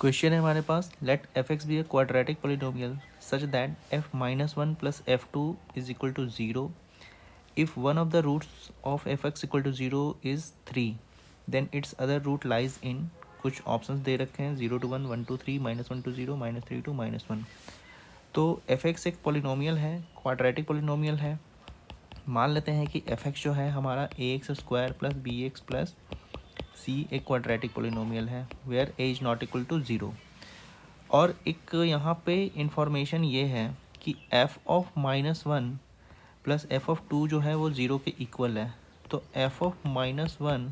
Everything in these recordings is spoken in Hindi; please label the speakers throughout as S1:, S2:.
S1: क्वेश्चन है हमारे पास, let f x be a quadratic polynomial such that f minus one plus f two is equal to zero if one of the roots of f x equal to zero is three then its other root lies in, कुछ ऑप्शंस दे रखे हैं, 0 to 1, 1 to 3, -1 to 0, -3 to -1। तो एफ एक्स एक पोलिनोमियल है, क्वाड्रेटिक पोलिनोमियल है। मान लेते हैं कि एफ एक्स जो है हमारा a x square plus b x plus c एक क्वाड्रेटिक पोलिनोमियल है where a is not equal to zero. और एक यहाँ पे इंफॉर्मेशन ये है कि f of minus one plus f of two जो है वो ज़ीरो के इक्वल है। तो f of minus one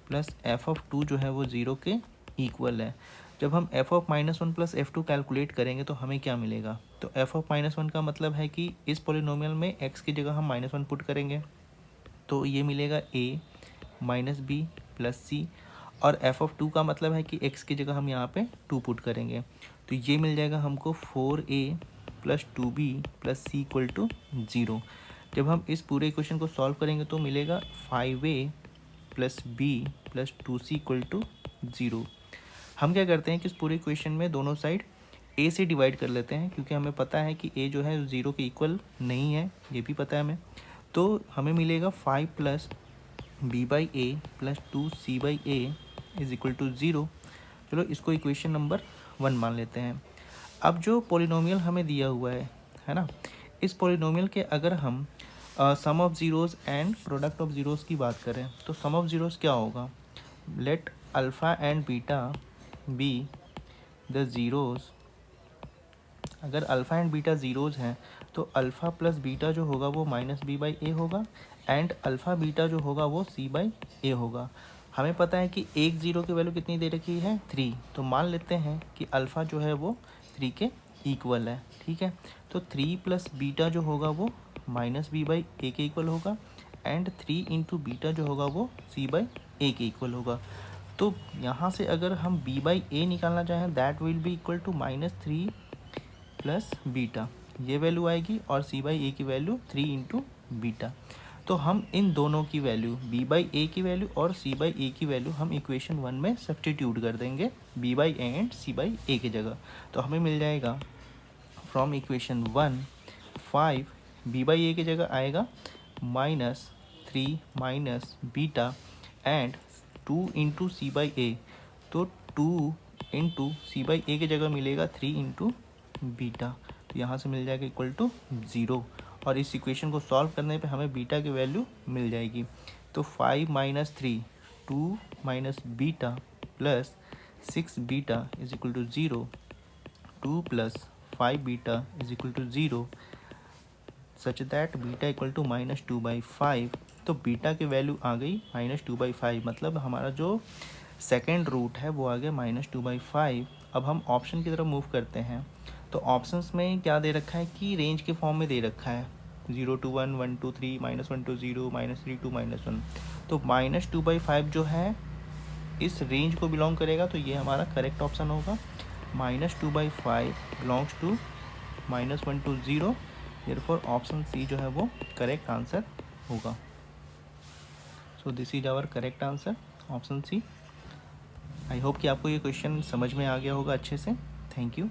S1: plus f of two जो है वो ज़ीरो के इक्वल है। जब हम f of minus one plus f to calculate करेंगे तो हमें क्या मिलेगा? तो एफ ऑफ माइनस वन का मतलब है कि इस पोलिनोमियल में एक्स की जगह हम -1 पुट करेंगे तो ये मिलेगा ए माइनस बी प्लस सी। और एफ ऑफ टू का मतलब है कि एक्स की जगह हम यहाँ पे 2 पुट करेंगे तो ये मिल जाएगा हमको 4a plus 2b plus C equal to zero. जब हम इस पूरे इक्वेशन को सॉल्व करेंगे तो मिलेगा 5a plus B plus 2c equal to zero. हम क्या करते हैं कि इस पूरे इक्वेशन में दोनों साइड a से डिवाइड कर लेते हैं क्योंकि हमें पता है कि a जो है ज़ीरो के इक्वल नहीं है, ये भी पता है हमें। तो हमें मिलेगा 5 plus B by A plus 2c by A is equal to zero. चलो इसको इक्वेशन नंबर 1 मान लेते हैं। अब जो पोलिनोमियल हमें दिया हुआ है ना, इस पोलिनोमियल के अगर हम sum of zeros and product of zeros की बात करें तो सम ऑफ ज़ीरोज़ क्या होगा? Let alpha and beta be the zeros. अगर अल्फ़ा एंड बीटा ज़ीरोज़ हैं तो अल्फ़ा प्लस बीटा जो होगा वो माइनस बी बाई ए होगा एंड अल्फ़ा बीटा जो होगा वो सी बाई ए होगा। हमें पता है कि एक ज़ीरो की वैल्यू कितनी दे रखी है? 3। तो मान लेते हैं कि अल्फ़ा जो है वो 3 के इक्वल है। ठीक है, तो 3 प्लस बीटा जो होगा वो माइनस बी बाई ए के इक्वल होगा एंड 3 इंटू बीटा जो होगा वो सी बाई ए के इक्वल होगा। तो यहाँ से अगर हम बी बाई ए निकालना चाहें that will be equal to -3 plus beta, ये वैल्यू आएगी और सी बाई ए की वैल्यू 3 इंटू बीटा। तो हम इन दोनों की वैल्यू बी बाई ए की वैल्यू और सी बाई ए की वैल्यू हम इक्वेशन 1 में सब्सटीट्यूट कर देंगे B by A and C by A की जगह। तो हमें मिल जाएगा from equation 1 5 B by A की जगह आएगा -3 minus beta and 2 into C by A. तो 2 इंटू सी बाई ए की जगह मिलेगा 3 इंटू बीटा। तो यहाँ से मिल जाएगा इक्वल टू ज़ीरो। और इस इक्वेशन को सॉल्व करने पे हमें बीटा की वैल्यू मिल जाएगी। तो 5 minus 3 2 minus beta plus 6 beta is equal to zero. 2 plus 5 beta is equal to zero such that beta equal to -2/5। तो बीटा की वैल्यू आ गई -2/5, मतलब हमारा जो सेकेंड रूट है वो आ गया -2/5। अब हम ऑप्शन की तरफ मूव करते हैं तो ऑप्शंस में क्या दे रखा है कि रेंज के फॉर्म में दे रखा है 0 to 1, 1 to 3, -1 to 0, -3 to -1। तो -2/5 जो है इस रेंज को बिलोंग करेगा तो ये हमारा करेक्ट ऑप्शन होगा। -2/5 belongs to -1 to 0, therefore option C जो है वो करेक्ट आंसर होगा। So this is our correct answer, option C. I hope कि आपको ये क्वेश्चन समझ में आ गया होगा अच्छे से। Thank you.